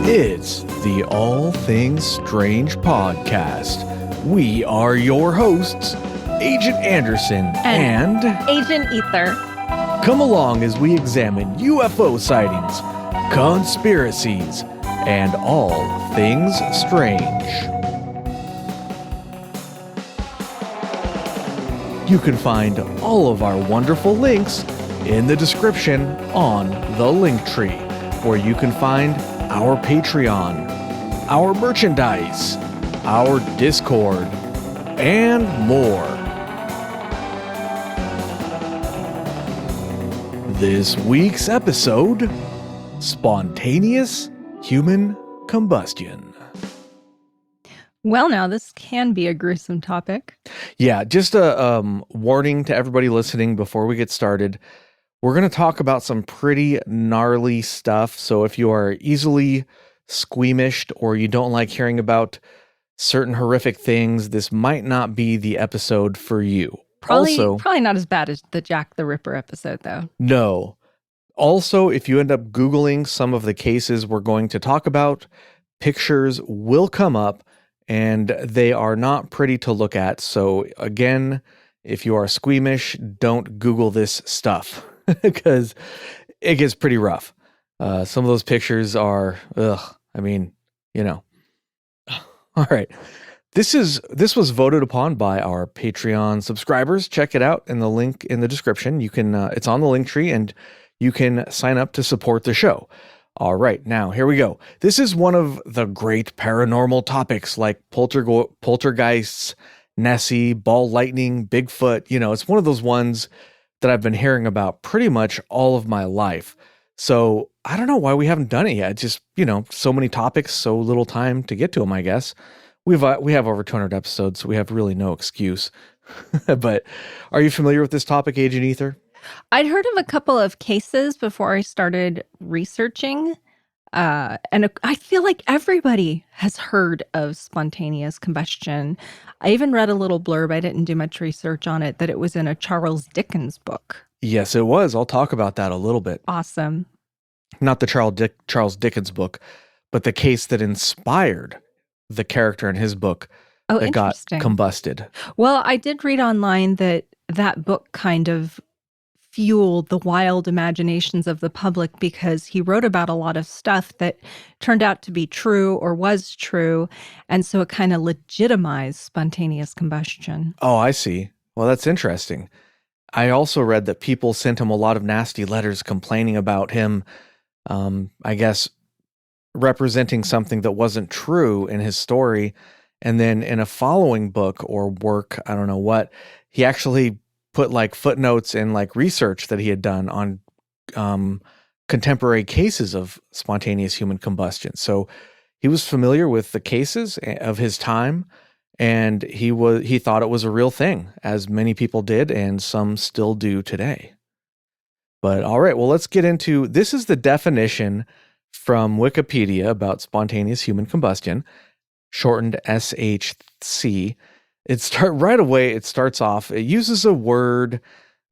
It's the All Things Strange podcast. We are your hosts, Agent Anderson and Agent Ether. Come along as we examine UFO sightings, conspiracies, and all things strange. You can find all of our wonderful links in the description on the Linktree, where you can find our Patreon, our merchandise, our Discord, and more. This week's episode, Spontaneous Human Combustion. Well, now, this can be a gruesome topic. Yeah, just a warning to everybody listening before we get started. We're going to talk about some pretty gnarly stuff, so if you are easily squeamished or you don't like hearing about certain horrific things, this might not be the episode for you. Probably not as bad as the Jack the Ripper episode, though. No. Also, if you end up Googling some of the cases we're going to talk about, pictures will come up, and they are not pretty to look at. So again, if you are squeamish, don't Google this stuff, because it gets pretty rough. Some of those pictures are, I mean, you know. All right. This was voted upon by our Patreon subscribers. Check it out in the link in the description. You can it's on the Linktree, and you can sign up to support the show. All right, now here we go. This is one of the great paranormal topics like poltergeists, Nessie, ball lightning, Bigfoot. You know, it's one of those ones that I've been hearing about pretty much all of my life. So I don't know why we haven't done it yet. Just, you know, so many topics, so little time to get to them, I guess. We have over 200 episodes, so we have really no excuse. But are you familiar with this topic, Agent Ether? I'd heard of a couple of cases before I started researching. And I feel like everybody has heard of spontaneous combustion. I even read a little blurb, I didn't do much research on it, that it was in a Charles Dickens book. Yes, it was. I'll talk about that a little bit. Awesome. Not the Charles Dickens book, but the case that inspired the character in his book that got combusted. Well, I did read online that book kind of fueled the wild imaginations of the public because he wrote about a lot of stuff that turned out to be true or was true. And so it kind of legitimized spontaneous combustion. Oh, I see. Well, that's interesting. I also read that people sent him a lot of nasty letters complaining about him, I guess, representing something that wasn't true in his story. And then in a following book or work, I don't know what, he actually put like footnotes and like research that he had done on contemporary cases of spontaneous human combustion. So he was familiar with the cases of his time, and he thought it was a real thing, as many people did, and some still do today. But all right, well, let's get into, this is the definition from Wikipedia about spontaneous human combustion, shortened SHC. Right away, it starts off, it uses a word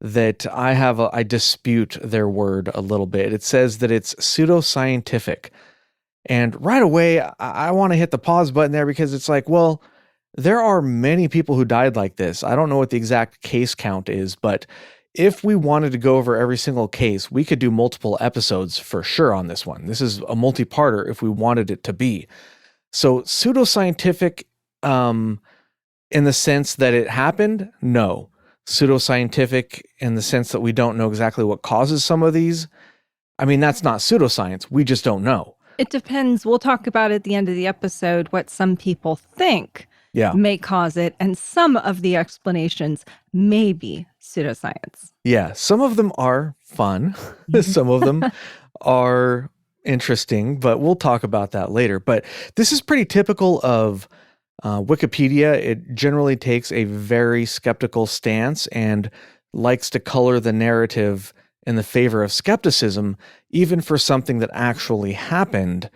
that I dispute their word a little bit. It says that it's pseudoscientific. And right away, I want to hit the pause button there, because it's like, well, there are many people who died like this. I don't know what the exact case count is, but if we wanted to go over every single case, we could do multiple episodes for sure on this one. This is a multi-parter if we wanted it to be. So pseudoscientific, in the sense that it happened? No. Pseudoscientific in the sense that we don't know exactly what causes some of these? I mean, that's not pseudoscience. We just don't know. It depends. We'll talk about at the end of the episode what some people think may cause it, and some of the explanations may be pseudoscience. Yeah, some of them are fun. Some of them are interesting, but we'll talk about that later. But this is pretty typical of Wikipedia. It generally takes a very skeptical stance and likes to color the narrative in the favor of skepticism, even for something that actually happened.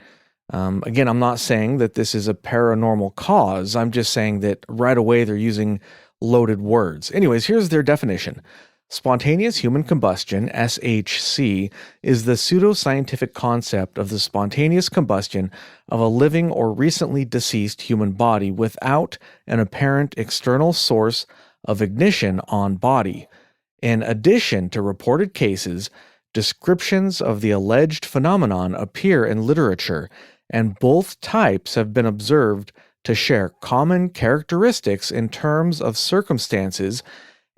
Again, I'm not saying that this is a paranormal cause. I'm just saying that right away they're using loaded words. Anyways, here's their definition. Spontaneous human combustion, SHC, is the pseudoscientific concept of the spontaneous combustion of a living or recently deceased human body without an apparent external source of ignition on body. In addition to reported cases, descriptions of the alleged phenomenon appear in literature, and both types have been observed to share common characteristics in terms of circumstances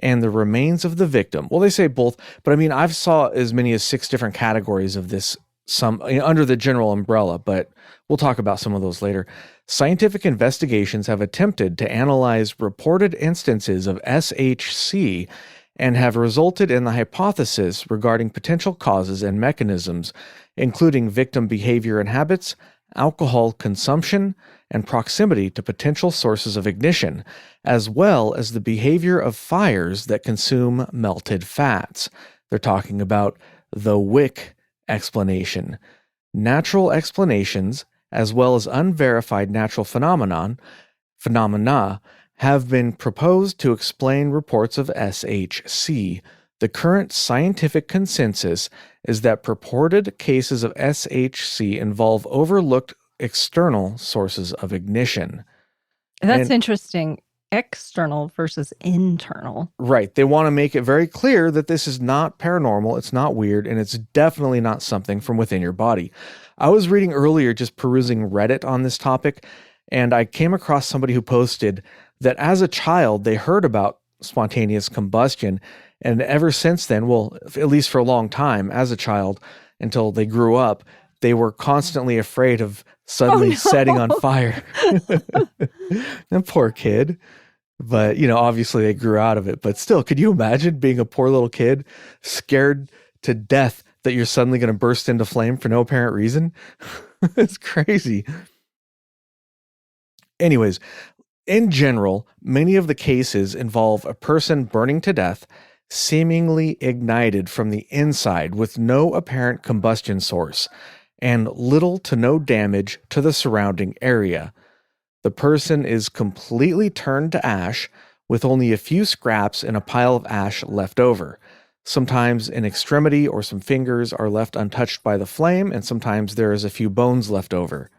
and the remains of the victim. Well, they say both, but I mean, I've saw as many as 6 different categories of this, some under the general umbrella, but we'll talk about some of those later. Scientific investigations have attempted to analyze reported instances of SHC and have resulted in the hypothesis regarding potential causes and mechanisms, including victim behavior and habits, alcohol consumption, and proximity to potential sources of ignition, as well as the behavior of fires that consume melted fats. They're talking about the wick explanation. Natural explanations, as well as unverified natural phenomena, have been proposed to explain reports of SHC. The current scientific consensus is that purported cases of SHC involve overlooked external sources of ignition. That's interesting. External versus internal. Right. They want to make it very clear that this is not paranormal, it's not weird, and it's definitely not something from within your body. I was reading earlier, just perusing Reddit on this topic, and I came across somebody who posted that as a child, they heard about spontaneous combustion, and ever since then, well, at least for a long time, as a child, until they grew up, they were constantly afraid of suddenly setting on fire. That poor kid. But, obviously they grew out of it. But still, could you imagine being a poor little kid scared to death that you're suddenly going to burst into flame for no apparent reason? It's crazy. Anyways, in general, many of the cases involve a person burning to death, seemingly ignited from the inside with no apparent combustion source, and little to no damage to the surrounding area. The person is completely turned to ash, with only a few scraps in a pile of ash left over. Sometimes an extremity or some fingers are left untouched by the flame, and sometimes there is a few bones left over.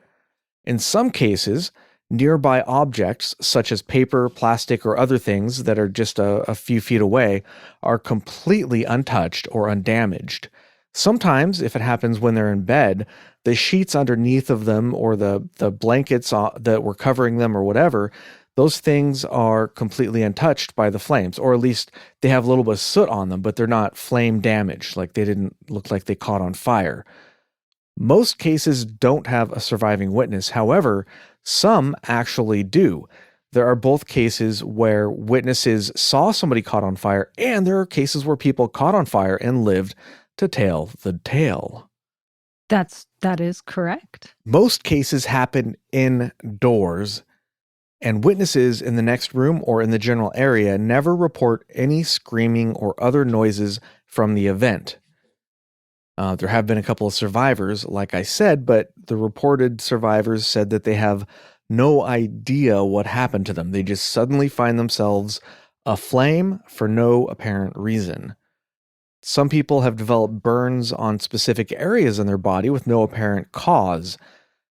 In some cases, nearby objects, such as paper, plastic, or other things that are just a few feet away, are completely untouched or undamaged. Sometimes, if it happens when they're in bed, the sheets underneath of them or the blankets that were covering them or whatever, those things are completely untouched by the flames, or at least they have a little bit of soot on them, but they're not flame damaged, like they didn't look like they caught on fire. Most cases don't have a surviving witness. However, some actually do. There are both cases where witnesses saw somebody caught on fire, and there are cases where people caught on fire and lived to tell the tale. That is correct. Most cases happen indoors, and witnesses in the next room or in the general area never report any screaming or other noises from the event. There have been a couple of survivors, like I said, but the reported survivors said that they have no idea what happened to them. They just suddenly find themselves aflame for no apparent reason. Some people have developed burns on specific areas in their body with no apparent cause.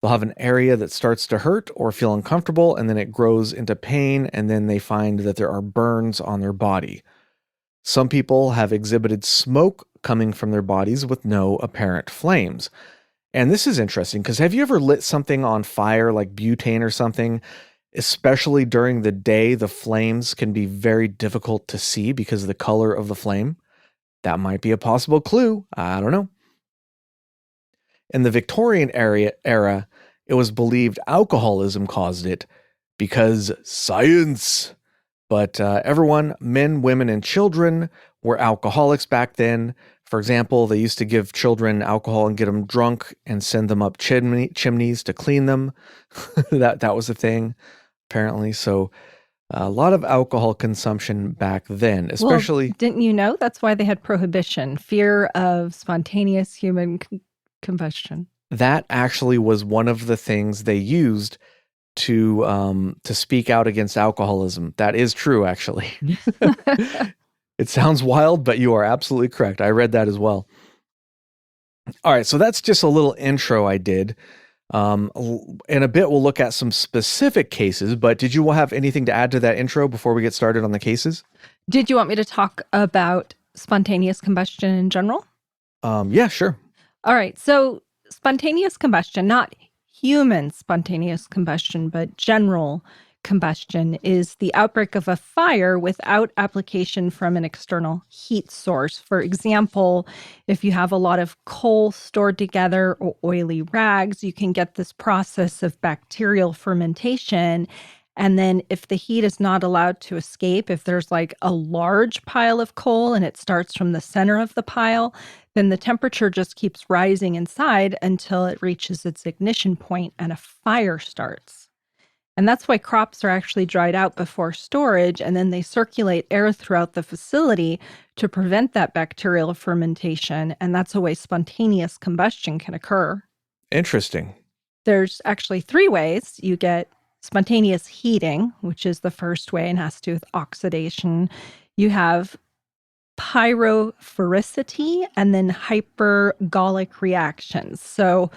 They'll have an area that starts to hurt or feel uncomfortable, and then it grows into pain, and then they find that there are burns on their body. Some people have exhibited smoke coming from their bodies with no apparent flames. And this is interesting because have you ever lit something on fire like butane or something? Especially during the day, the flames can be very difficult to see because of the color of the flame. That might be a possible clue. I don't know. In the Victorian era, it was believed alcoholism caused it because science. But everyone, men, women, and children, were alcoholics back then. For example, they used to give children alcohol and get them drunk and send them up chimneys to clean them. that was a thing, apparently. So a lot of alcohol consumption back then, especially. Well, didn't you know that's why they had prohibition, fear of spontaneous human combustion? That actually was one of the things they used to speak out against alcoholism. That is true, actually. It sounds wild, but you are absolutely correct. I read that as well. All right, so that's just a little intro I did. In a bit, we'll look at some specific cases, but did you have anything to add to that intro before we get started on the cases? Did you want me to talk about spontaneous combustion in general? Yeah, sure. All right. So spontaneous combustion, not human spontaneous combustion, but general combustion, is the outbreak of a fire without application from an external heat source. For example, if you have a lot of coal stored together or oily rags, you can get this process of bacterial fermentation. And then if the heat is not allowed to escape, if there's like a large pile of coal and it starts from the center of the pile, then the temperature just keeps rising inside until it reaches its ignition point and a fire starts. And that's why crops are actually dried out before storage, and then they circulate air throughout the facility to prevent that bacterial fermentation. And that's a way spontaneous combustion can occur. Interesting. There's actually 3 ways you get spontaneous heating, which is the first way and has to do with oxidation. You have pyrophoricity and then hypergolic reactions. So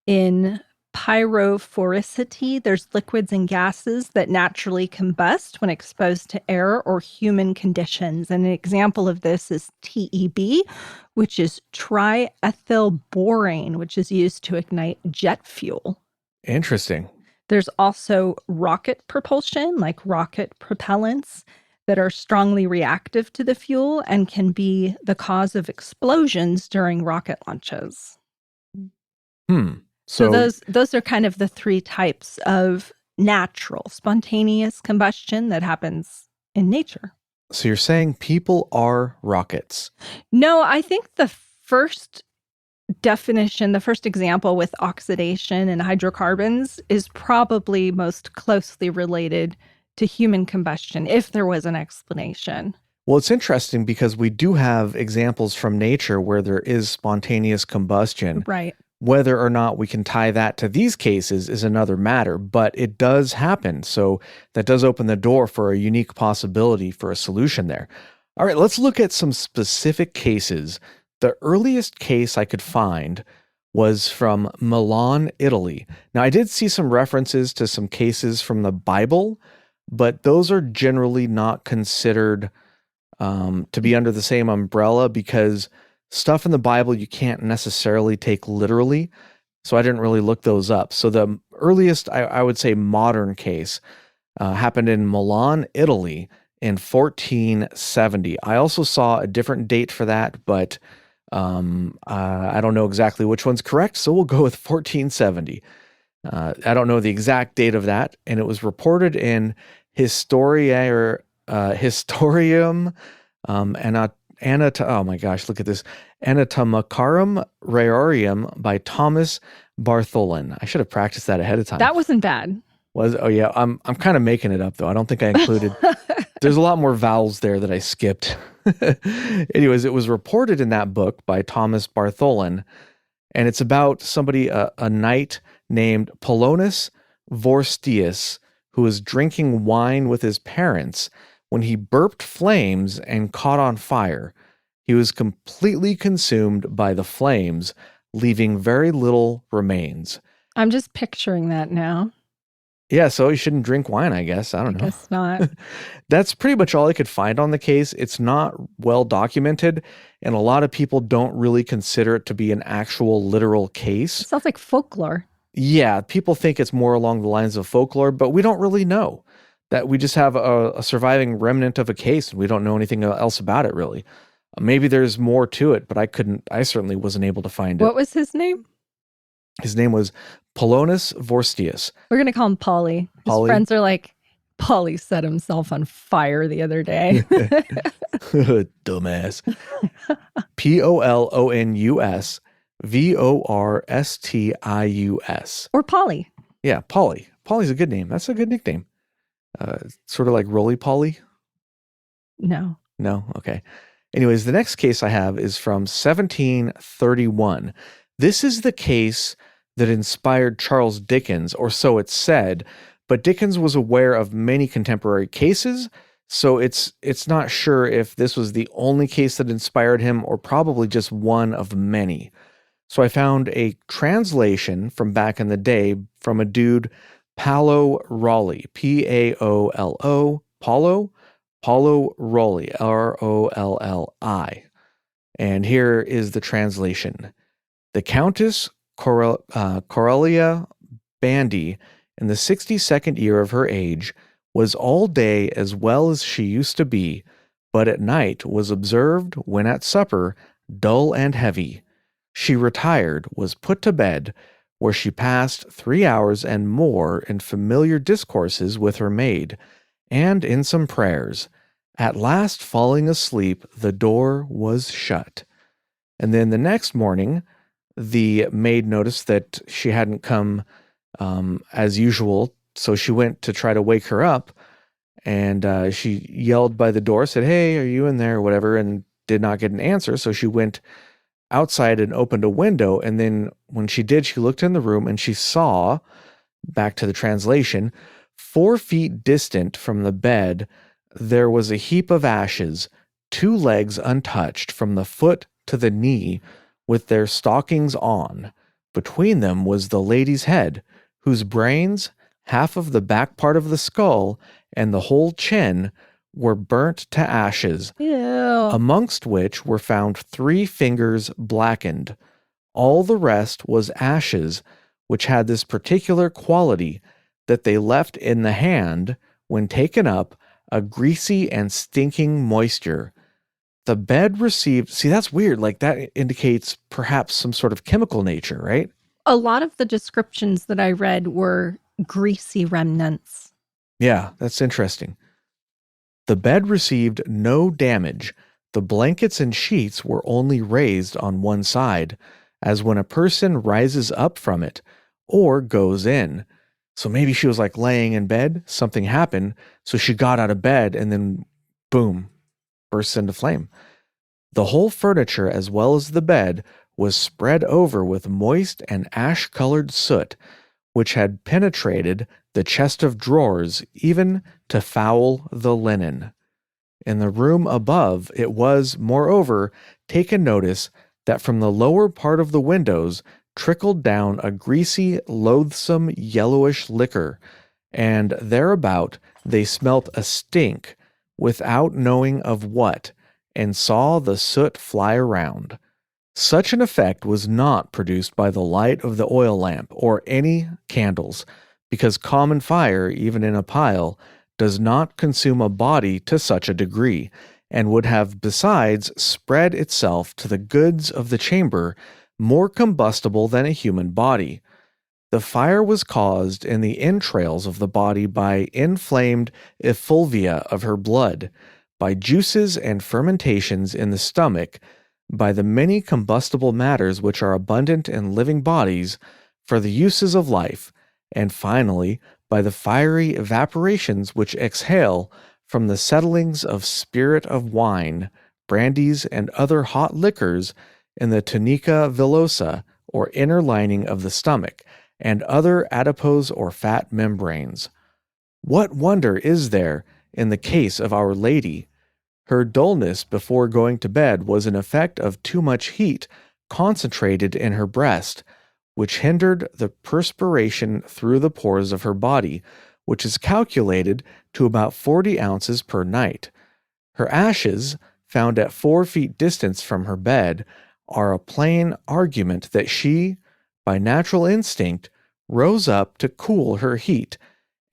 in pyrophoricity, there's liquids and gases that naturally combust when exposed to air or human conditions. And an example of this is TEB, which is triethylborane, which is used to ignite jet fuel. Interesting. There's also rocket propulsion, like rocket propellants, that are strongly reactive to the fuel and can be the cause of explosions during rocket launches. So those are kind of the 3 types of natural, spontaneous combustion that happens in nature. So you're saying people are rockets? No, I think the first definition, the first example with oxidation and hydrocarbons is probably most closely related to human combustion, if there was an explanation. Well, it's interesting because we do have examples from nature where there is spontaneous combustion. Right. Whether or not we can tie that to these cases is another matter, but it does happen. So that does open the door for a unique possibility for a solution there. All right, let's look at some specific cases. The earliest case I could find was from Milan, Italy. Now, I did see some references to some cases from the Bible, but those are generally not considered to be under the same umbrella because stuff in the Bible you can't necessarily take literally. So I didn't really look those up. So the earliest, I would say, modern case happened in Milan, Italy in 1470. I also saw a different date for that, but I don't know exactly which one's correct, so we'll go with 1470. I don't know the exact date of that, and it was reported in Historium oh my gosh, look at this, Anatomicarum Rarium by Thomas Bartholin. I should have practiced that ahead of time. That wasn't bad. Oh yeah, I'm kind of making it up though. I don't think I included. There's a lot more vowels there that I skipped. Anyways, it was reported in that book by Thomas Bartholin, and it's about somebody, a knight named Polonus Vorstius, who was drinking wine with his parents when he burped flames and caught on fire. He was completely consumed by the flames, leaving very little remains. I'm just picturing that now. Yeah, so you shouldn't drink wine, I guess. I don't know. I guess not. That's pretty much all I could find on the case. It's not well documented, and a lot of people don't really consider it to be an actual literal case. It sounds like folklore. Yeah, people think it's more along the lines of folklore, but we don't really know. That we just have a surviving remnant of a case, and we don't know anything else about it, really. Maybe there's more to it, but I certainly wasn't able to find it. What was his name? His name was Polonus Vorstius. We're going to call him Polly. His friends are like, Polly set himself on fire the other day. Dumbass. Polonus Vorstius. Or Polly. Yeah, Polly. Polly's a good name. That's a good nickname. Sort of like Roly Poly? No. No? Okay. Anyways, the next case I have is from 1731. This is the case that inspired Charles Dickens, or so it's said, but Dickens was aware of many contemporary cases, So it's not sure if this was the only case that inspired him or probably just one of many. So I found a translation from back in the day from a dude, Paolo Rowley, Paolo, Paulo Rowley, Rolli. And here is the translation. The Countess Corellia Bandy, in the 62nd year of her age, was all day as well as she used to be, but at night was observed, when at supper, dull and heavy. She retired, was put to bed, where she passed 3 hours and more in familiar discourses with her maid, and in some prayers. At last falling asleep, the door was shut. And then the next morning, the maid noticed that she hadn't come as usual, so she went to try to wake her up, and she yelled by the door, said, "Hey, are you in there?" or whatever, and did not get an answer. So she went outside and opened a window, and then when she did, she looked in the room and she saw, back to the translation, 4 feet distant from the bed, there was a heap of ashes, 2 legs untouched from the foot to the knee, with their stockings on. Between them was the lady's head, whose brains, half of the back part of the skull, and the whole chin were burnt to ashes, Ew. amongst which were found 3 fingers blackened. All the rest was ashes, which had this particular quality, that they left in the hand, when taken up, a greasy and stinking moisture. The bed received, see, that's weird. Like that indicates perhaps some sort of chemical nature, right? A lot of the descriptions that I read were greasy remnants. Yeah, that's interesting. The bed received no damage. The blankets and sheets were only raised on one side, as when a person rises up from it or goes in. So maybe she was like laying in bed, something happened, so she got out of bed and then boom, bursts into flame. The whole furniture, as well as the bed, was spread over with moist and ash-colored soot, which had penetrated the chest of drawers, even to foul the linen. In the room above, it was, moreover, taken notice that from the lower part of the windows trickled down a greasy, loathsome, yellowish liquor, and thereabout they smelt a stink, without knowing of what, and saw the soot fly around. Such an effect was not produced by the light of the oil lamp or any candles, because common fire, even in a pile, does not consume a body to such a degree, and would have besides spread itself to the goods of the chamber, more combustible than a human body. The fire was caused in the entrails of the body by inflamed effluvia of her blood, by juices and fermentations in the stomach, by the many combustible matters which are abundant in living bodies for the uses of life, and finally by the fiery evaporations which exhale from the settlings of spirit of wine, brandies, and other hot liquors in the tunica villosa, or inner lining of the stomach, and other adipose or fat membranes. What wonder is there in the case of Our Lady? Her dullness before going to bed was an effect of too much heat concentrated in her breast, which hindered the perspiration through the pores of her body, which is calculated to about 40 ounces per night. Her ashes, found at 4 feet distance from her bed, are a plain argument that she, by natural instinct, rose up to cool her heat,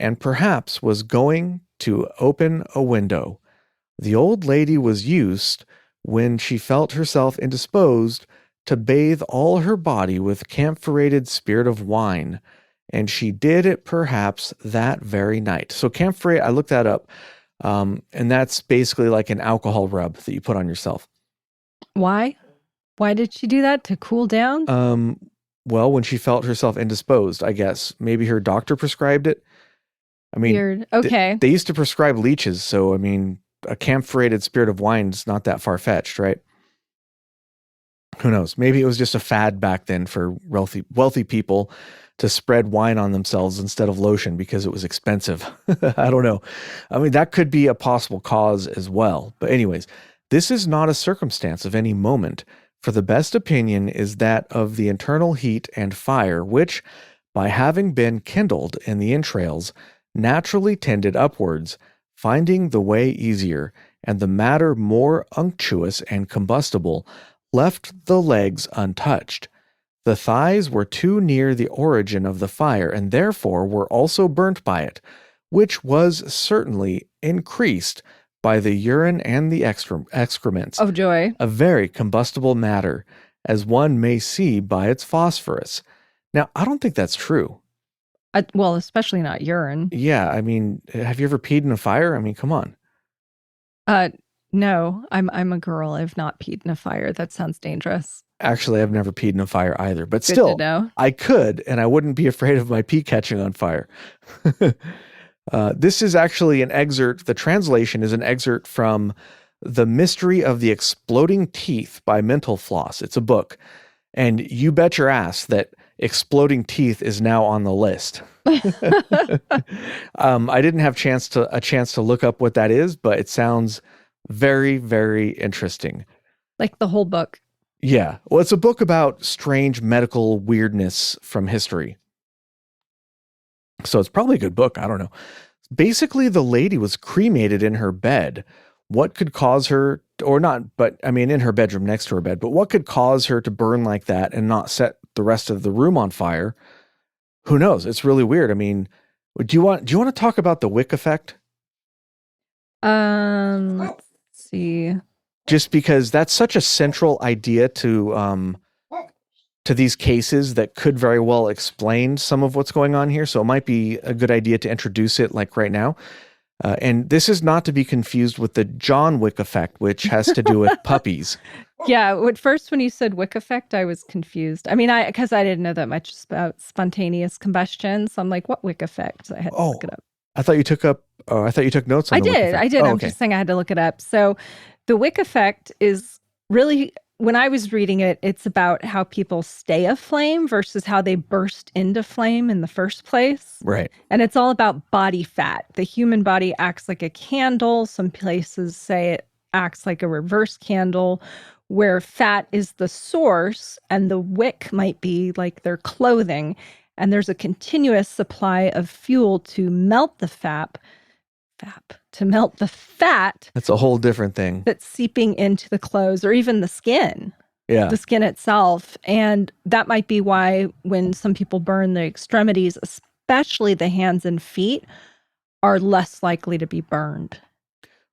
and perhaps was going to open a window. The old lady was used, when she felt herself indisposed, to bathe all her body with camphorated spirit of wine, and she did it perhaps that very night. So camphorate, I looked that up, and that's basically like an alcohol rub that you put on yourself. Why? Why did she do that? To cool down? Well, when she felt herself indisposed, I guess. Maybe her doctor prescribed it. I mean, Weird. Okay. they used to prescribe leeches, so I mean, a camphorated spirit of wine is not that far-fetched, right? Who knows? Maybe it was just a fad back then for wealthy people to spread wine on themselves instead of lotion because it was expensive. I don't know. I mean, that could be a possible cause as well. But, anyways, this is not a circumstance of any moment, for the best opinion is that of the internal heat and fire, which, by having been kindled in the entrails, naturally tended upwards, finding the way easier, and the matter more unctuous and combustible, left the legs untouched. The thighs were too near the origin of the fire, and therefore were also burnt by it, which was certainly increased by the urine and the excrements. Oh, joy. A very combustible matter, as one may see by its phosphorus. Now, I don't think that's true. Well, especially not urine. Yeah, I mean, have you ever peed in a fire? I mean, come on. No, I'm a girl. I've not peed in a fire. That sounds dangerous. Actually, I've never peed in a fire either, but Good still, to know. I could, and I wouldn't be afraid of my pee catching on fire. This is actually an excerpt. The translation is an excerpt from The Mystery of the Exploding Teeth by Mental Floss. It's a book. And you bet your ass that exploding teeth is now on the list. I didn't have a chance to look up what that is, but it sounds very, very interesting. Like the whole book. Yeah. Well, it's a book about strange medical weirdness from history. So it's probably a good book. I don't know. Basically, the lady was cremated in her bed. What could cause her, or not, but I mean, in her bedroom next to her bed, but what could cause her to burn like that and not set the rest of the room on fire? Who knows? It's really weird. I mean, do you want to talk about the wick effect? Let's see. Just because that's such a central idea to these cases that could very well explain some of what's going on here. So it might be a good idea to introduce it like right now. And this is not to be confused with the John Wick effect, which has to do with puppies. Yeah, at first when you said wick effect, I was confused. I mean, because I didn't know that much about spontaneous combustion. So I'm like, what wick effect? So I had to look it up. I thought you took notes on the wick effect. I did. Oh, I'm okay. just saying I had to look it up. So the wick effect is really, when I was reading it, it's about how people stay aflame versus how they burst into flame in the first place. Right. And it's all about body fat. The human body acts like a candle. Some places say it acts like a reverse candle, where fat is the source and the wick might be like their clothing. And there's a continuous supply of fuel to melt the to melt the fat. That's a whole different thing. That's seeping into the clothes or even the skin. Yeah. The skin itself. And that might be why when some people burn the extremities, especially the hands and feet, are less likely to be burned.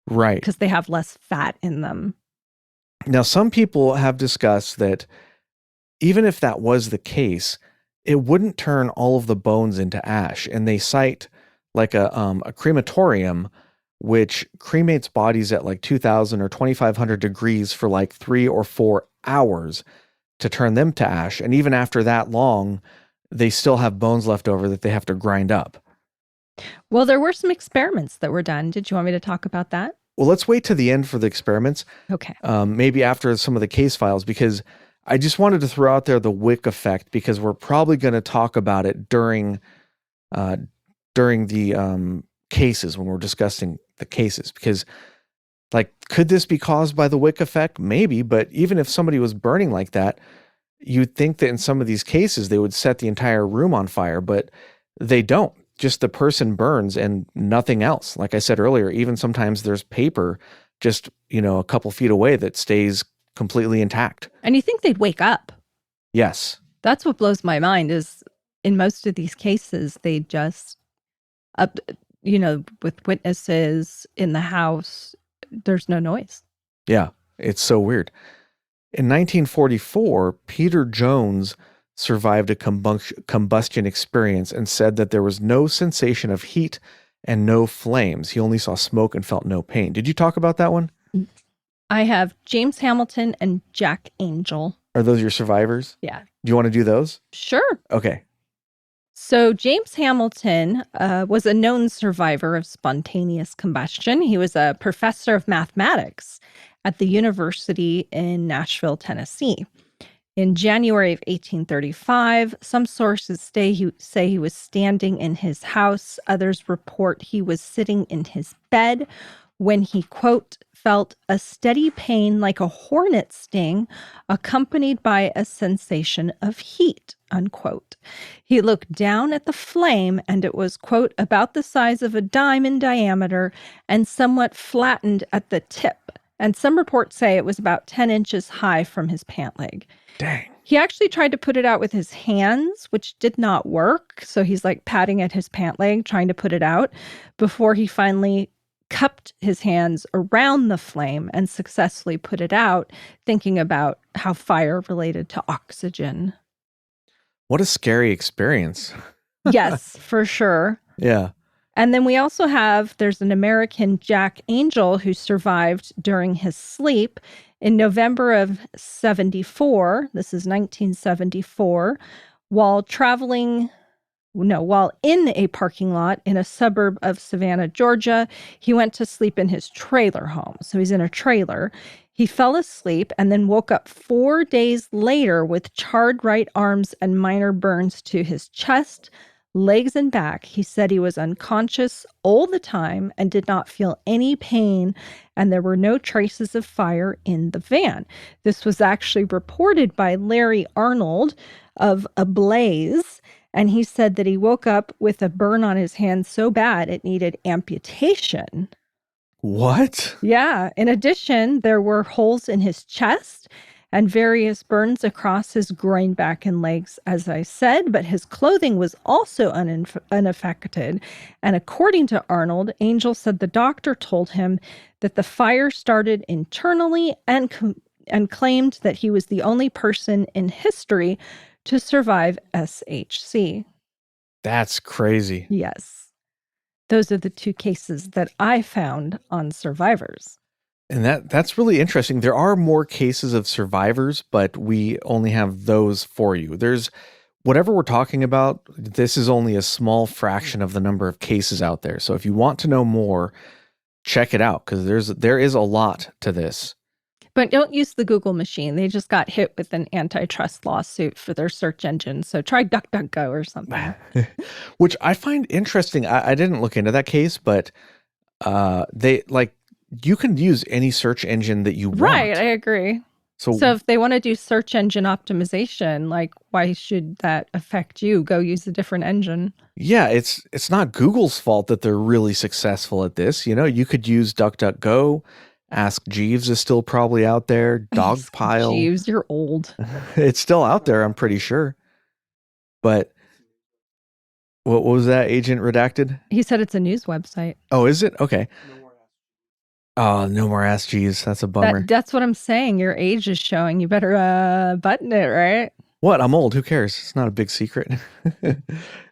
Right. Because they have less fat in them. Now, some people have discussed that even if that was the case, it wouldn't turn all of the bones into ash. And they cite like a crematorium, which cremates bodies at like 2,000 or 2,500 degrees for like 3 or 4 hours to turn them to ash. And even after that long, they still have bones left over that they have to grind up. Well, there were some experiments that were done. Did you want me to talk about that? Well, let's wait to the end for the experiments. Okay. Maybe after some of the case files, because I just wanted to throw out there the wick effect, because we're probably going to talk about it during the cases when we're discussing the cases. Because, like, could this be caused by the wick effect? Maybe, but even if somebody was burning like that, you'd think that in some of these cases they would set the entire room on fire, but they don't. Just the person burns and nothing else. Like I said earlier, even sometimes there's paper just, a couple feet away that stays completely intact. And you think they'd wake up. Yes. That's what blows my mind is in most of these cases, they just, with witnesses in the house, there's no noise. Yeah, it's so weird. In 1944, Peter Jones survived a combustion experience and said that there was no sensation of heat and no flames. He only saw smoke and felt no pain. Did you talk about that one? I have James Hamilton and Jack Angel. Are those your survivors? Yeah. Do you want to do those? Sure. Okay. So James Hamilton was a known survivor of spontaneous combustion. He was a professor of mathematics at the university in Nashville, Tennessee. In January of 1835, some sources say he was standing in his house. Others report he was sitting in his bed when he, quote, felt a steady pain like a hornet sting, accompanied by a sensation of heat, unquote. He looked down at the flame, and it was, quote, about the size of a dime in diameter and somewhat flattened at the tip. And some reports say it was about 10 inches high from his pant leg. Dang. He actually tried to put it out with his hands, which did not work. So he's like patting at his pant leg, trying to put it out before he finally cupped his hands around the flame and successfully put it out, thinking about how fire related to oxygen. What a scary experience. Yes, for sure. Yeah. And then we also there's an American, Jack Angel, who survived during his sleep in November of 74. This is 1974, while in a parking lot in a suburb of Savannah, Georgia. He went to sleep in his trailer home. So he's in a trailer. He fell asleep and then woke up 4 days later with charred right arms and minor burns to his chest, legs, and back. He said he was unconscious all the time and did not feel any pain, and there were no traces of fire in the van. This was actually reported by Larry Arnold of A Blaze, and he said that he woke up with a burn on his hand so bad it needed amputation. What? Yeah. In addition, there were holes in his chest and various burns across his groin, back, and legs, as I said, but his clothing was also unaffected. And according to Arnold, Angel said the doctor told him that the fire started internally and claimed that he was the only person in history to survive SHC. That's crazy. Yes. Those are the two cases that I found on survivors. And that's really interesting. There are more cases of survivors, but we only have those for you. There's whatever we're talking about, this is only a small fraction of the number of cases out there. So if you want to know more, check it out, because there is a lot to this. But don't use the Google machine. They just got hit with an antitrust lawsuit for their search engine. So try DuckDuckGo or something. Which I find interesting. I didn't look into that case, but you can use any search engine that you want. Right, I agree. So if they want to do search engine optimization, like, why should that affect you? Go use a different engine. Yeah, it's not Google's fault that they're really successful at this. You know, you could use DuckDuckGo. Ask Jeeves is still probably out there. Dogpile. Jeeves, you're old. It's still out there, I'm pretty sure. But what was that, Agent Redacted? He said it's a news website. Oh, is it? Okay. Oh, no more Ask Jeeves. That's a bummer. That's what I'm saying. Your age is showing. You better button it, right? What? I'm old. Who cares? It's not a big secret.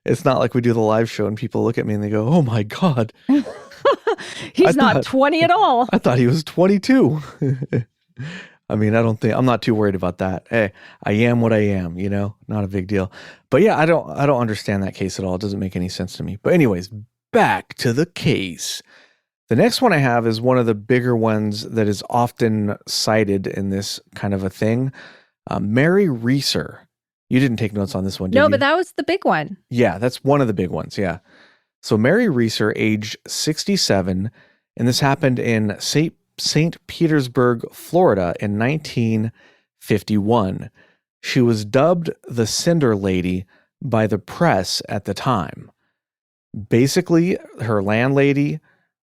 It's not like we do the live show and people look at me and they go, oh my God. He's not 20 at all. I thought he was 22. I mean, I'm not too worried about that. Hey, I am what I am, not a big deal. But yeah, I don't understand that case at all. It doesn't make any sense to me. But anyways, back to the case. The next one I have is one of the bigger ones that is often cited in this kind of a thing. Mary Reeser. You didn't take notes on this one, did you? No, but that was the big one. Yeah, that's one of the big ones, yeah. So Mary Reeser, age 67, and this happened in St. Petersburg, Florida in 1951. She was dubbed the Cinder Lady by the press at the time. Basically, her landlady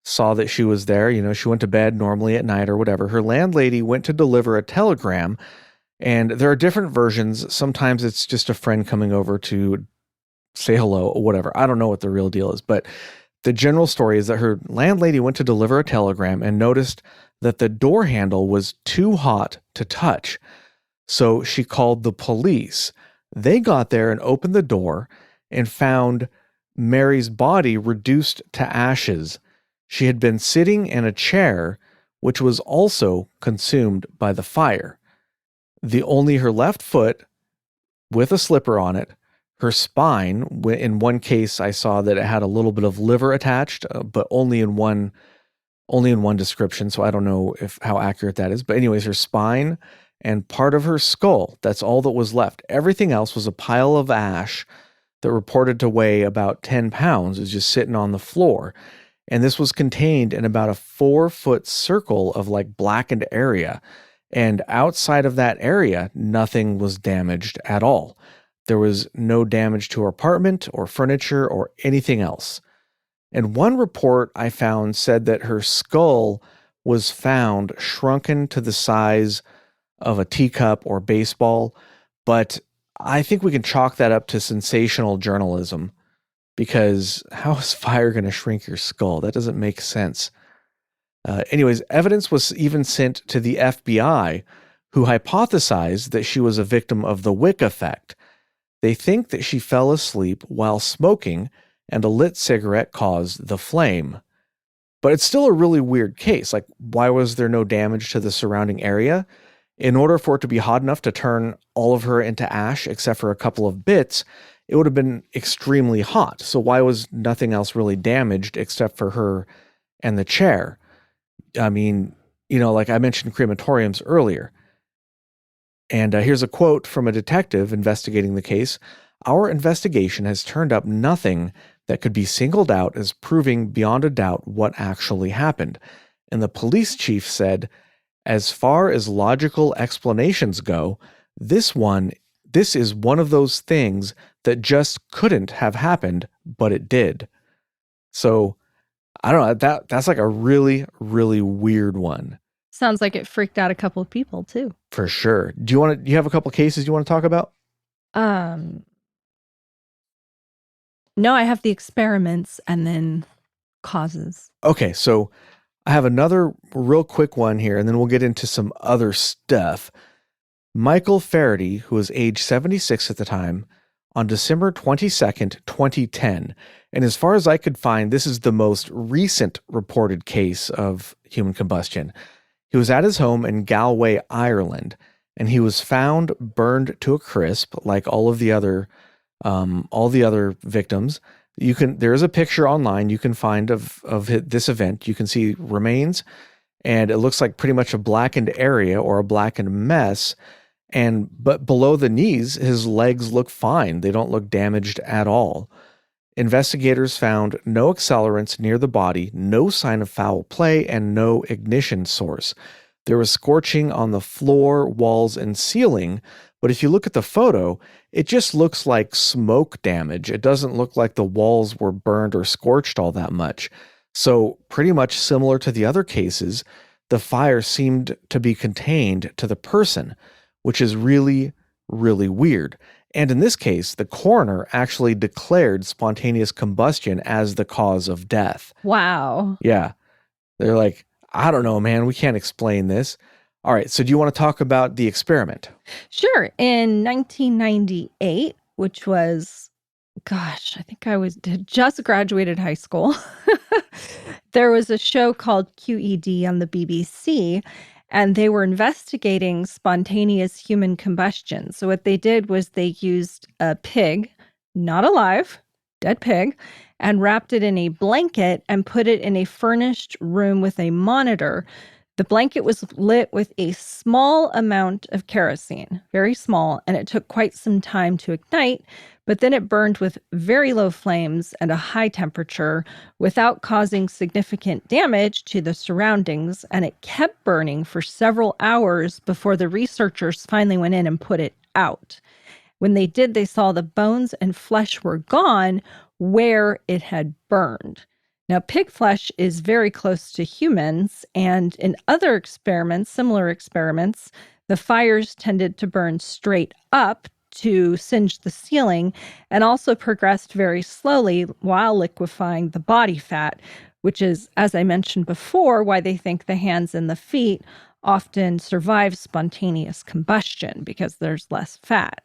saw that she was there. She went to bed normally at night or whatever. Her landlady went to deliver a telegram, and there are different versions. Sometimes it's just a friend coming over to say hello or whatever. I don't know what the real deal is, but the general story is that her landlady went to deliver a telegram and noticed that the door handle was too hot to touch. So she called the police. They got there and opened the door and found Mary's body reduced to ashes. She had been sitting in a chair, which was also consumed by the fire. Only her left foot with a slipper on it. Her spine, in one case, I saw that it had a little bit of liver attached, but only in one description. So I don't know how accurate that is. But anyways, her spine and part of her skull. That's all that was left. Everything else was a pile of ash that reported to weigh about 10 pounds, is just sitting on the floor. And this was contained in about a 4-foot circle of like blackened area. And outside of that area, nothing was damaged at all. There was no damage to her apartment or furniture or anything else. And one report I found said that her skull was found shrunken to the size of a teacup or baseball, but I think we can chalk that up to sensational journalism, because how is fire going to shrink your skull? That doesn't make sense. Anyways, evidence was even sent to the FBI, who hypothesized that she was a victim of the wick effect. They think that she fell asleep while smoking and a lit cigarette caused the flame. But it's still a really weird case. Like, why was there no damage to the surrounding area? In order for it to be hot enough to turn all of her into ash, except for a couple of bits, it would have been extremely hot. So why was nothing else really damaged except for her and the chair? I mean, like I mentioned crematoriums earlier. And here's a quote from a detective investigating the case. "Our investigation has turned up nothing that could be singled out as proving beyond a doubt what actually happened." And the police chief said, "As far as logical explanations go, this is one of those things that just couldn't have happened, but it did." So I don't know, that's like a really, really weird one. Sounds like it freaked out a couple of people too. For sure. Do you have a couple cases you want to talk about? No, I have the experiments and then causes. Okay, so I have another real quick one here, and then we'll get into some other stuff. Michael Faraday, who was age 76 at the time, on December 22nd, 2010. And as far as I could find, this is the most recent reported case of human combustion. He was at his home in Galway, Ireland, and he was found burned to a crisp, like all the other victims. There is a picture online you can find of this event. You can see remains, and it looks like pretty much a blackened area or a blackened mess. But below the knees, his legs look fine. They don't look damaged at all. Investigators found no accelerants near the body, no sign of foul play, and no ignition source. There was scorching on the floor, walls, and ceiling, but if you look at the photo, it just looks like smoke damage. It doesn't look like the walls were burned or scorched all that much. So pretty much similar to the other cases, the fire seemed to be contained to the person, which is really, really weird. And in this case, the coroner actually declared spontaneous combustion as the cause of death. Wow. Yeah. They're like, I don't know, man. We can't explain this. All right. So do you want to talk about the experiment? Sure. In 1998, which was, gosh, I think had just graduated high school, there was a show called QED on the BBC, and they were investigating spontaneous human combustion. So what they did was they used a pig, not alive, dead pig, and wrapped it in a blanket and put it in a furnished room with a monitor. The blanket was lit with a small amount of kerosene, very small, and it took quite some time to ignite, but then it burned with very low flames and a high temperature without causing significant damage to the surroundings, and it kept burning for several hours before the researchers finally went in and put it out. When they did, they saw the bones and flesh were gone where it had burned. Now, pig flesh is very close to humans, and in other experiments, similar experiments, the fires tended to burn straight up to singe the ceiling and also progressed very slowly while liquefying the body fat, which is, as I mentioned before, why they think the hands and the feet often survive spontaneous combustion because there's less fat.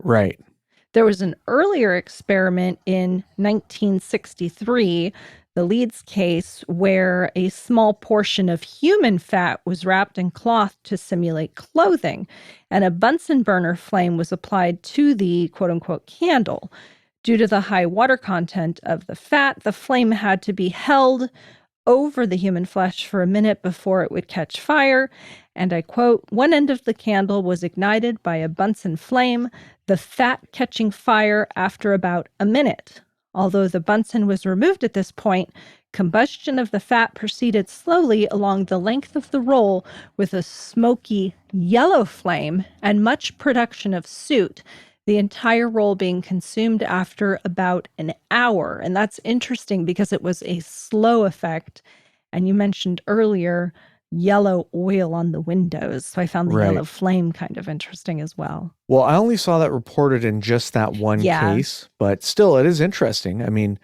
Right. There was an earlier experiment in 1963, the Leeds case, where a small portion of human fat was wrapped in cloth to simulate clothing, and a Bunsen burner flame was applied to the quote-unquote candle. Due to the high water content of the fat, the flame had to be held over the human flesh for a minute before it would catch fire. And I quote, "One end of the candle was ignited by a Bunsen flame, the fat catching fire after about a minute. Although the Bunsen was removed at this point, combustion of the fat proceeded slowly along the length of the roll with a smoky yellow flame and much production of soot, the entire roll being consumed after about an hour." And that's interesting because it was a slow effect. And you mentioned earlier yellow oil on the windows. So I found the yellow Right. flame kind of interesting as well. Well, I only saw that reported in just that one Yeah. case, but still, it is interesting. I mean,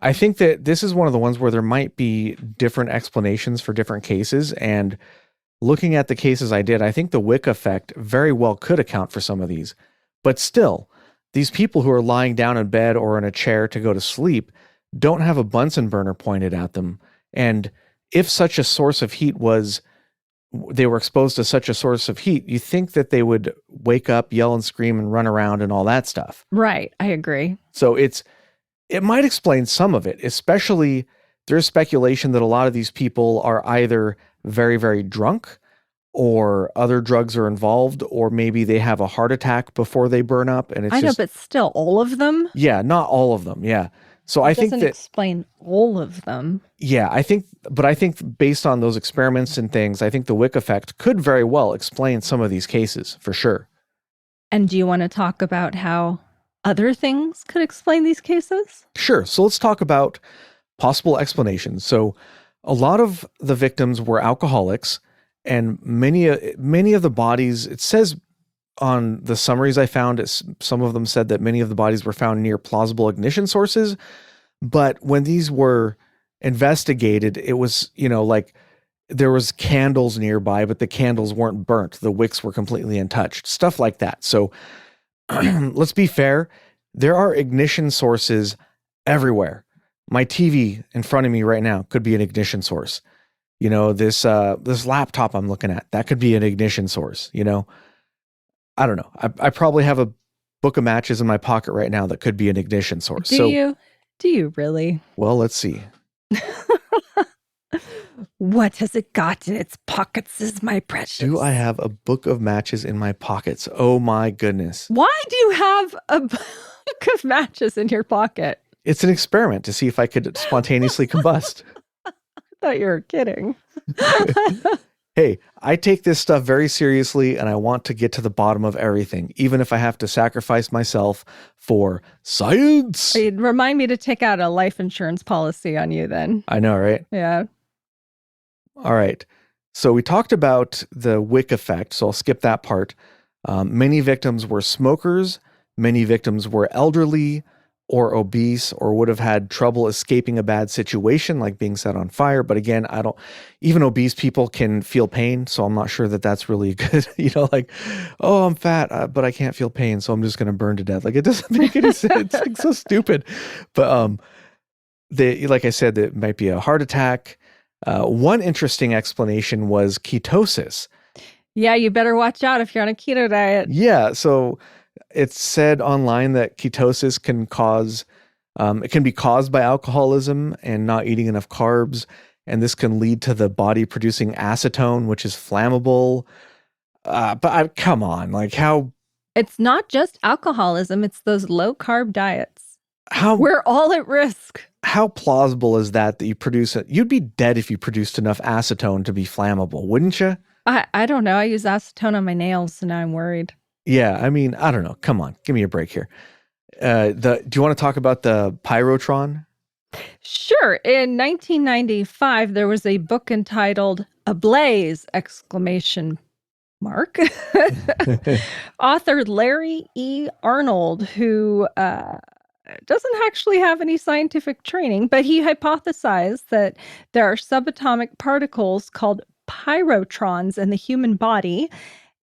I think that this is one of the ones where there might be different explanations for different cases. And looking at the cases I did, I think the wick effect very well could account for some of these. But still, these people who are lying down in bed or in a chair to go to sleep don't have a Bunsen burner pointed at them. And if such a source of heat was, they were exposed to such a source of heat, you think that they would wake up, yell and scream and run around and all that stuff. Right. I agree. So it might explain some of it, especially there's speculation that a lot of these people are either very, very drunk or other drugs are involved, or maybe they have a heart attack before they burn up. And it's I know, just, but still, all of them? yeah, not all of them. Yeah. So I think Doesn't that, explain all of them. yeah, I think based on those experiments and things, I think the wick effect could very well explain some of these cases for sure. And do you want to talk about how other things could explain these cases? Sure. So let's talk about possible explanations. So a lot of the victims were alcoholics, and many of the bodies, it says on the summaries I found, some of them said that many of the bodies were found near plausible ignition sources. But when these were investigated, it was, like there was candles nearby, but the candles weren't burnt. The wicks were completely untouched, stuff like that. So let's be fair. There are ignition sources everywhere. My TV in front of me right now could be an ignition source. This laptop I'm looking at, that could be an ignition source. I don't know. I probably have a book of matches in my pocket right now that could be an ignition source. Do you? Do you really? Well, let's see. What has it got in its pockets is my precious. Do I have a book of matches in my pockets? Oh my goodness. Why do you have a book of matches in your pocket? It's an experiment to see if I could spontaneously combust. I thought you were kidding. Hey, I take this stuff very seriously and I want to get to the bottom of everything, even if I have to sacrifice myself for science. Remind me to take out a life insurance policy on you then. I know, right? Yeah. All right. So we talked about the wick effect, so I'll skip that part. Many victims were smokers. Many victims were elderly or obese or would have had trouble escaping a bad situation like being set on fire. But again, even obese people can feel pain. So I'm not sure that that's really good. Oh, I'm fat, but I can't feel pain. So I'm just going to burn to death. Like it doesn't make any sense. It's like so stupid. But like I said, it might be a heart attack. One interesting explanation was ketosis. Yeah, you better watch out if you're on a keto diet. Yeah, so it's said online that ketosis can be caused by alcoholism and not eating enough carbs, and this can lead to the body producing acetone, which is flammable. Come on, like how? It's not just alcoholism; it's those low carb diets. How we're all at risk. How plausible is that you produce it? You'd be dead if you produced enough acetone to be flammable, wouldn't you? I don't know. I use acetone on my nails, so now I'm worried. Yeah, I mean, I don't know. Come on, give me a break here. Do you want to talk about the pyrotron? Sure. In 1995, there was a book entitled "Ablaze!" Author Larry E. Arnold, who doesn't actually have any scientific training, but he hypothesized that there are subatomic particles called pyrotrons in the human body.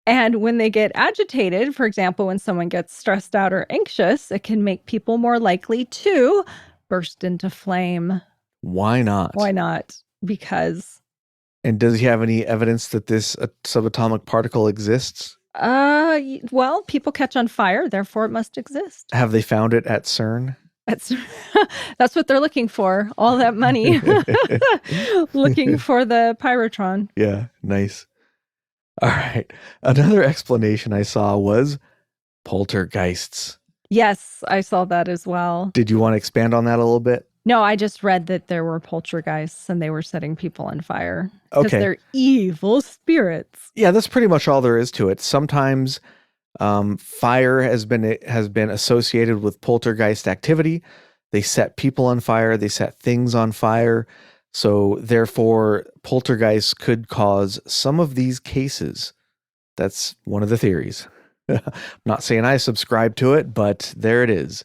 And when they get agitated, for example, when someone gets stressed out or anxious, it can make people more likely to burst into flame. Why not? Why not? Because. And does he have any evidence that this subatomic particle exists? Well, people catch on fire, therefore it must exist. Have they found it at CERN? That's that's what they're looking for. All that money. Looking for the Pyrotron. Yeah, nice. All right. Another explanation I saw was poltergeists. Yes, I saw that as well. Did you want to expand on that a little bit? No, I just read that there were poltergeists and they were setting people on fire because Okay. they're evil spirits. Yeah, that's pretty much all there is to it. Sometimes fire has been associated with poltergeist activity. They set people on fire. They set things on fire. So therefore, poltergeists could cause some of these cases. That's one of the theories. I'm not saying I subscribe to it, but there it is.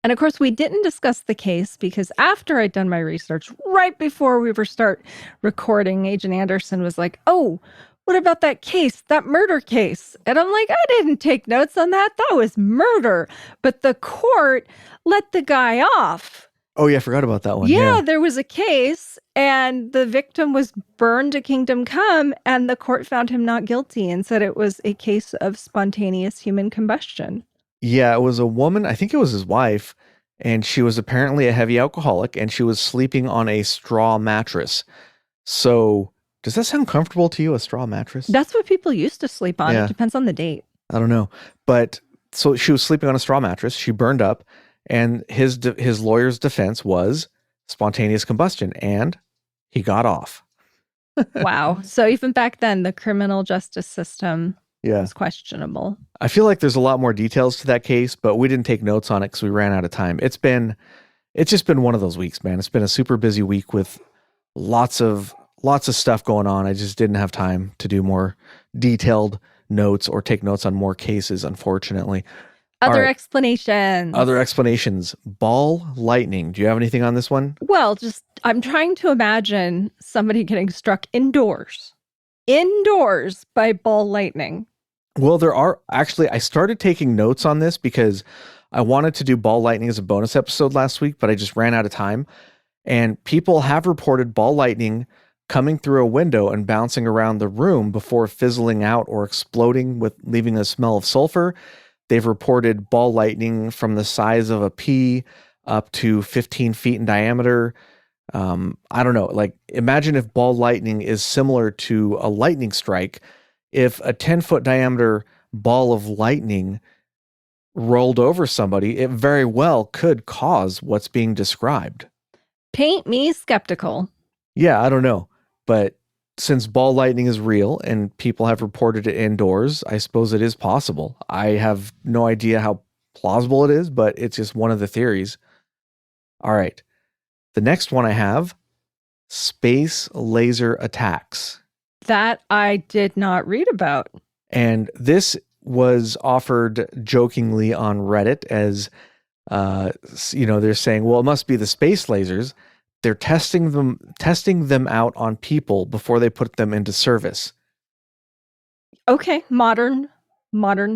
And of course, we didn't discuss the case because after I'd done my research, right before we were start recording, Agent Anderson was like, "Oh, what about that case, that murder case?" And I'm like, "I didn't take notes on that. That was murder." But the court let the guy off. Oh, yeah, I forgot about that one. Yeah, there was a case and the victim was burned to kingdom come, and the court found him not guilty and said it was a case of spontaneous human combustion. Yeah, it was a woman, I think it was his wife, and she was apparently a heavy alcoholic, and she was sleeping on a straw mattress. So, does that sound comfortable to you, a straw mattress? That's what people used to sleep on. Yeah. It depends on the date. I don't know. But so she was sleeping on a straw mattress. She burned up, and his lawyer's defense was spontaneous combustion, and he got off. Wow. So even back then, the criminal justice system Yeah. was questionable. I feel like there's a lot more details to that case, but we didn't take notes on it because we ran out of time. It's just been one of those weeks, man. It's been a super busy week with lots of stuff going on. I just didn't have time to do more detailed notes or take notes on more cases, unfortunately. Other right. explanations. Other explanations. Ball lightning. Do you have anything on this one? Well, I'm trying to imagine somebody getting struck indoors by ball lightning. Well, I started taking notes on this because I wanted to do ball lightning as a bonus episode last week, but I just ran out of time. And people have reported ball lightning coming through a window and bouncing around the room before fizzling out or exploding leaving a smell of sulfur. They've reported ball lightning from the size of a pea up to 15 feet in diameter. I don't know. Like, imagine if ball lightning is similar to a lightning strike. If a 10-foot diameter ball of lightning rolled over somebody, it very well could cause what's being described. Paint me skeptical. Yeah, I don't know. But since ball lightning is real and people have reported it indoors, I suppose it is possible. I have no idea how plausible it is, but it's just one of the theories. All right. The next one I have, space laser attacks. That I did not read about. And this was offered jokingly on Reddit as, they're saying, well, it must be the space lasers. They're testing them out on people before they put them into service. Okay, modern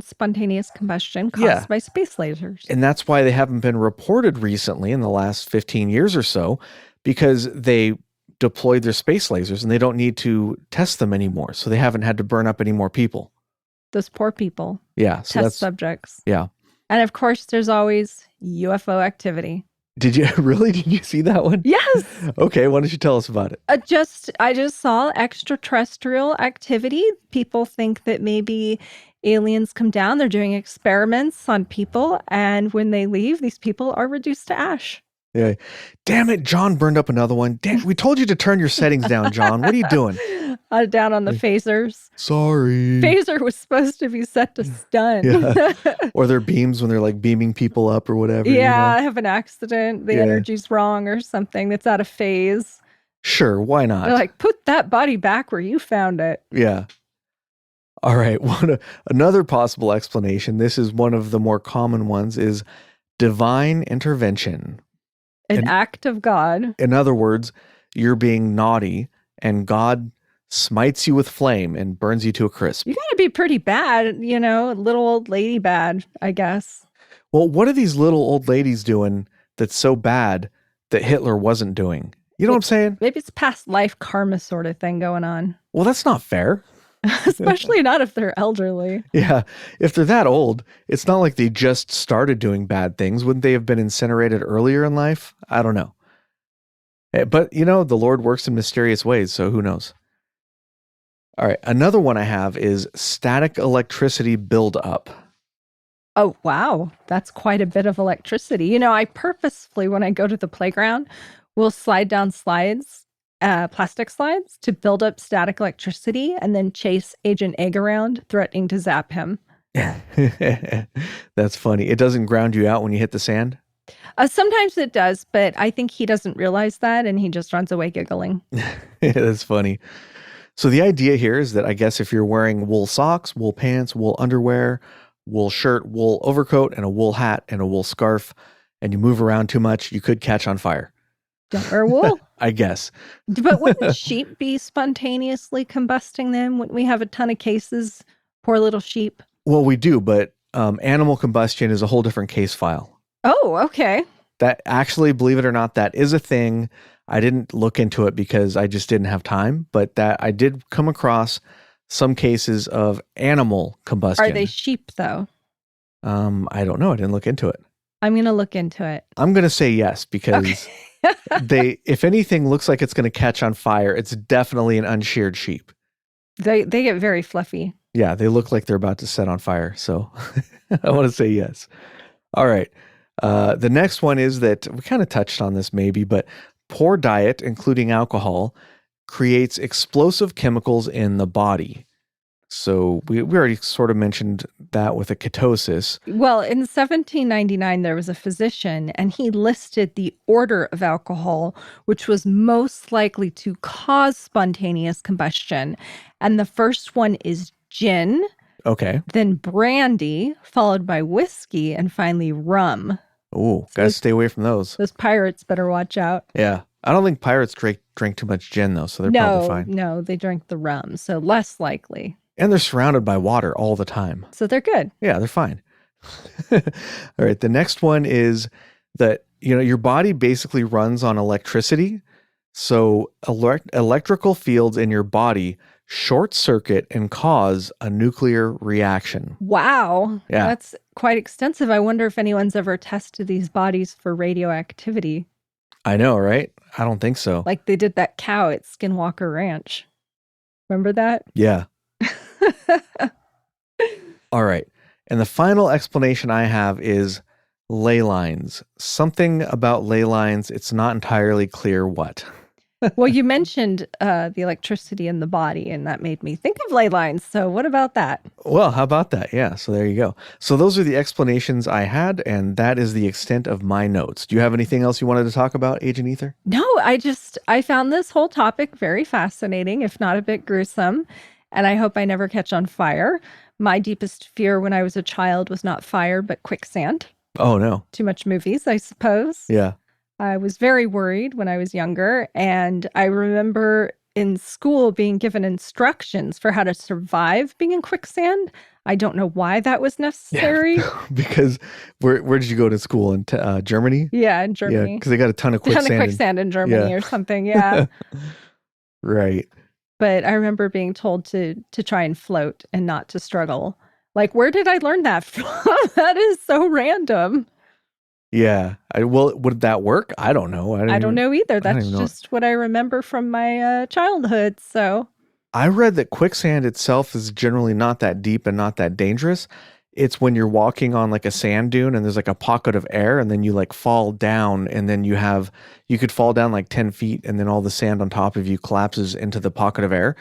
spontaneous combustion caused by space lasers. And that's why they haven't been reported recently in the last 15 years or so, because they deployed their space lasers and they don't need to test them anymore. So they haven't had to burn up any more people. Those poor people. Yeah. So test subjects. Yeah. And of course, there's always UFO activity. Did you see that one? Yes. Okay. Why don't you tell us about it? I just saw extraterrestrial activity. People think that maybe aliens come down. They're doing experiments on people. And when they leave, these people are reduced to ash. Yeah. Damn it. John burned up another one. Damn, we told you to turn your settings down, John. What are you doing? Down on the phasers. Sorry. Phaser was supposed to be set to stun. Yeah. Or their beams when they're like beaming people up or whatever. Yeah, have an accident. The energy's wrong or something that's out of phase. Sure, why not? They're like, put that body back where you found it. Yeah. All right. Another possible explanation, this is one of the more common ones, is divine intervention. An act of God. In other words, you're being naughty and God smites you with flame and burns you to a crisp. You gotta be pretty bad, little old lady bad, I guess. Well, what are these little old ladies doing that's so bad that Hitler wasn't doing? You know what I'm saying? Maybe it's past life karma sort of thing going on. Well, that's not fair. Especially not if they're elderly. Yeah, if they're that old, it's not like they just started doing bad things. Wouldn't they have been incinerated earlier in life? I don't know. But, the Lord works in mysterious ways, so who knows? All right, another one I have is static electricity buildup. Oh, wow. That's quite a bit of electricity. I purposefully, when I go to the playground, will slide down slides, plastic slides, to build up static electricity and then chase Agent Egg around, threatening to zap him. That's funny. It doesn't ground you out when you hit the sand? Sometimes it does, but I think he doesn't realize that and he just runs away giggling. That's funny. So the idea here is that I guess if you're wearing wool socks, wool pants, wool underwear, wool shirt, wool overcoat, and a wool hat and a wool scarf, and you move around too much, you could catch on fire. Don't wear wool. I guess. But wouldn't sheep be spontaneously combusting them? Wouldn't we have a ton of cases? Poor little sheep. Well, we do, but animal combustion is a whole different case file. Oh, okay. That actually, believe it or not, that is a thing. I didn't look into it because I just didn't have time, but that I did come across some cases of animal combustion. Are they sheep, though? I don't know. I didn't look into it. I'm going to look into it. I'm going to say yes because if anything looks like it's going to catch on fire, it's definitely an unsheared sheep. They get very fluffy. Yeah, they look like they're about to set on fire. So I want to say yes. All right. The next one is that we kind of touched on this maybe, but poor diet, including alcohol, creates explosive chemicals in the body. So we already sort of mentioned that with a ketosis. Well, in 1799, there was a physician, and he listed the order of alcohol, which was most likely to cause spontaneous combustion. And the first one is gin. Okay. Then brandy, followed by whiskey, and finally rum. Oh, gotta stay away from those. Those pirates better watch out. Yeah. I don't think pirates drink too much gin, though, so they're probably fine. No, they drink the rum, so less likely. And they're surrounded by water all the time. So they're good. Yeah, they're fine. All right. The next one is that, your body basically runs on electricity. So electrical fields in your body short circuit and cause a nuclear reaction. Wow. Yeah. That's quite extensive. I wonder if anyone's ever tested these bodies for radioactivity. I know, right? I don't think so. Like they did that cow at Skinwalker Ranch. Remember that? Yeah. All right. And the final explanation I have is ley lines. Something about ley lines, it's not entirely clear what. Well, you mentioned the electricity in the body, and that made me think of ley lines. So what about that? Well, how about that? Yeah, so there you go. So those are the explanations I had, and that is the extent of my notes. Do you have anything else you wanted to talk about, Agent Ether? No, I found this whole topic very fascinating, if not a bit gruesome, and I hope I never catch on fire. My deepest fear when I was a child was not fire, but quicksand. Oh, no. Too much movies, I suppose. Yeah. I was very worried when I was younger, and I remember in school being given instructions for how to survive being in quicksand. I don't know why that was necessary. Yeah, because where did you go to school? In Germany? Yeah, in Germany. Yeah, because they got a ton of quicksand. In Germany or something, yeah. Right. But I remember being told to try and float and not to struggle. Like, where did I learn that from? That is so random. Yeah. Would that work? I don't know. I don't know either. That's just what I remember from my childhood. So I read that quicksand itself is generally not that deep and not that dangerous. It's when you're walking on like a sand dune and there's like a pocket of air and then you like fall down and then you could fall down like 10 feet and then all the sand on top of you collapses into the pocket of air.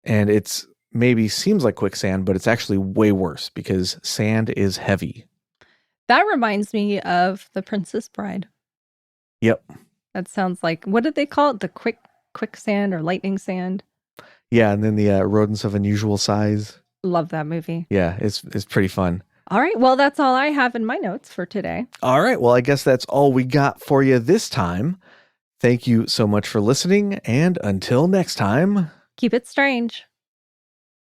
And it's maybe seems like quicksand, but it's actually way worse because sand is heavy. That reminds me of The Princess Bride. Yep. That sounds like, what did they call it? The quicksand or lightning sand? Yeah, and then the rodents of unusual size. Love that movie. Yeah, it's pretty fun. All right, well, that's all I have in my notes for today. All right, well, I guess that's all we got for you this time. Thank you so much for listening, and until next time, keep it strange.